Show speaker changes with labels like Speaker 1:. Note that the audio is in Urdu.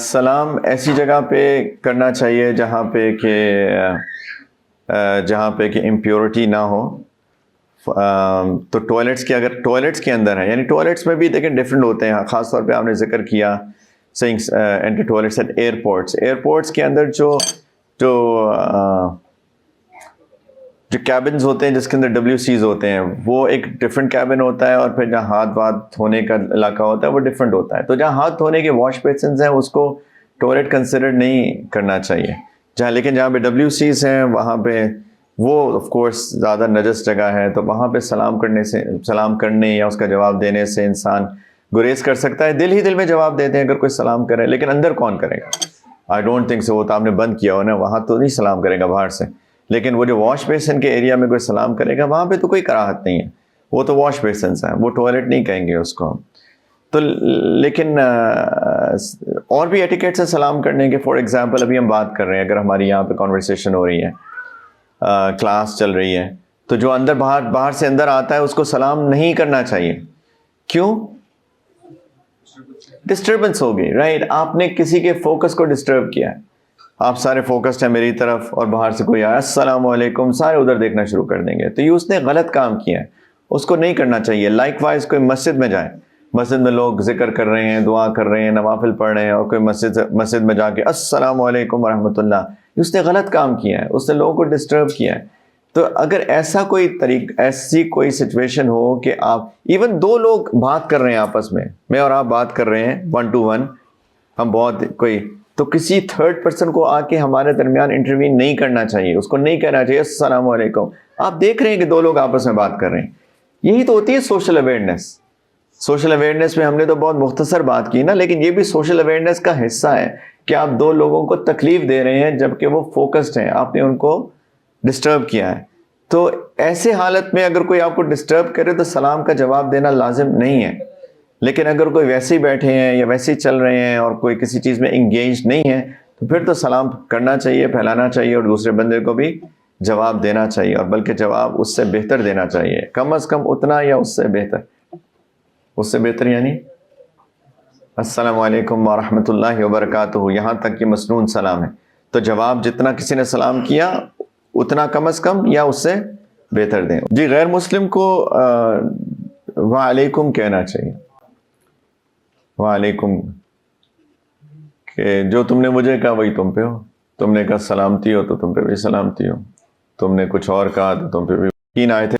Speaker 1: سلام ایسی جگہ پہ کرنا چاہیے جہاں پہ کہ امپیورٹی نہ ہو. تو ٹوائلٹس کے اگر ٹوائلٹس کے اندر ہے، یعنی ٹوائلٹس میں بھی دیکھیں ڈفرینٹ ہوتے ہیں. خاص طور پہ آپ نے ذکر کیا sinks enter toilets at airports کے اندر جو کیبنز ہوتے ہیں جس کے اندر WCs ہوتے ہیں، وہ ایک ڈفرینٹ کیبن ہوتا ہے، اور پھر جہاں ہاتھ واتھ دھونے کا علاقہ ہوتا ہے وہ ڈفرینٹ ہوتا ہے. تو جہاں ہاتھ دھونے کے واش بیسنز ہیں اس کو ٹوائلٹ کنسیڈر نہیں کرنا چاہیے. لیکن جہاں پہ WCs ہیں وہاں پہ وہ آف کورس زیادہ نجس جگہ ہے، تو وہاں پہ سلام کرنے یا اس کا جواب دینے سے انسان گریز کر سکتا ہے. دل ہی دل میں جواب دیتے ہیں اگر کوئی سلام کرے، لیکن اندر کون کرے گا؟ I don't think so. وہ تو آپ نے بند کیا ہو نا، وہاں تو نہیں سلام کرے گا باہر سے. لیکن وہ جو واش بیسن کے ایریا میں کوئی سلام کرے گا وہاں پہ تو کوئی کراہت نہیں ہے. وہ تو واش بیسنس ہیں، وہ ٹوائلٹ نہیں کہیں گے اس کو. تو لیکن اور بھی ایٹیکیٹس ہیں سلام کرنے کے. فار ایگزامپل ابھی ہم بات کر رہے ہیں، اگر ہماری یہاں پہ کانورسیشن ہو رہی ہے، کلاس چل رہی ہے، تو جو باہر سے اندر آتا ہے اس کو سلام نہیں کرنا چاہیے. کیوں؟ ڈسٹربنس ہوگی، رائٹ. آپ نے کسی کے فوکس کو ڈسٹرب کیا ہے. آپ سارے فوکسڈ ہیں میری طرف، اور باہر سے کوئی آیا السلام علیکم، سارے ادھر دیکھنا شروع کر دیں گے. تو یہ اس نے غلط کام کیا ہے، اس کو نہیں کرنا چاہیے. لائک وائز کوئی مسجد میں جائے، مسجد میں لوگ ذکر کر رہے ہیں، دعا کر رہے ہیں، نوافل پڑھ رہے ہیں، اور کوئی مسجد میں جا کے السلام علیکم ورحمۃ اللہ، اس نے غلط کام کیا ہے، اس نے لوگوں کو ڈسٹرب کیا ہے. تو اگر ایسی کوئی سچویشن ہو کہ آپ ایون دو لوگ بات کر رہے ہیں آپس میں اور آپ بات کر رہے ہیں 1 to 1، ہم تو کسی تھرڈ پرسن کو آ کے ہمارے درمیان انٹروین نہیں کرنا چاہیے. اس کو نہیں کہنا چاہیے السلام علیکم. آپ دیکھ رہے ہیں کہ دو لوگ آپس میں بات کر رہے ہیں. یہی تو ہوتی ہے سوشل اویئرنیس. سوشل اویئرنیس میں ہم نے تو بہت مختصر بات کی نا، لیکن یہ بھی سوشل اویئرنیس کا حصہ ہے کہ آپ دو لوگوں کو تکلیف دے رہے ہیں جبکہ وہ فوکسڈ ہیں، آپ نے ان کو ڈسٹرب کیا ہے. تو ایسے حالت میں اگر کوئی آپ کو ڈسٹرب کرے تو سلام کا جواب دینا لازم نہیں ہے. لیکن اگر کوئی ویسے ہی بیٹھے ہیں یا ویسے ہی چل رہے ہیں اور کوئی کسی چیز میں انگیج نہیں ہے، تو پھر تو سلام کرنا چاہیے، پھیلانا چاہیے، اور دوسرے بندے کو بھی جواب دینا چاہیے، اور بلکہ جواب اس سے بہتر دینا چاہیے. کم از کم اتنا یا اس سے بہتر یعنی السلام علیکم ورحمۃ اللہ وبرکاتہ، یہاں تک یہ مسنون سلام ہے. تو جواب جتنا کسی نے سلام کیا اتنا کم از کم یا اس سے بہتر دیں. جی، غیر مسلم کو وعلیکم کہنا چاہیے. وعلیکم، کہ جو تم نے مجھے کہا وہی تم پہ ہو. تم نے کہا سلامتی ہو تو تم پہ بھی سلامتی ہو. تم نے کچھ اور کہا تو تم پہ بھی. 3 آئے تھے.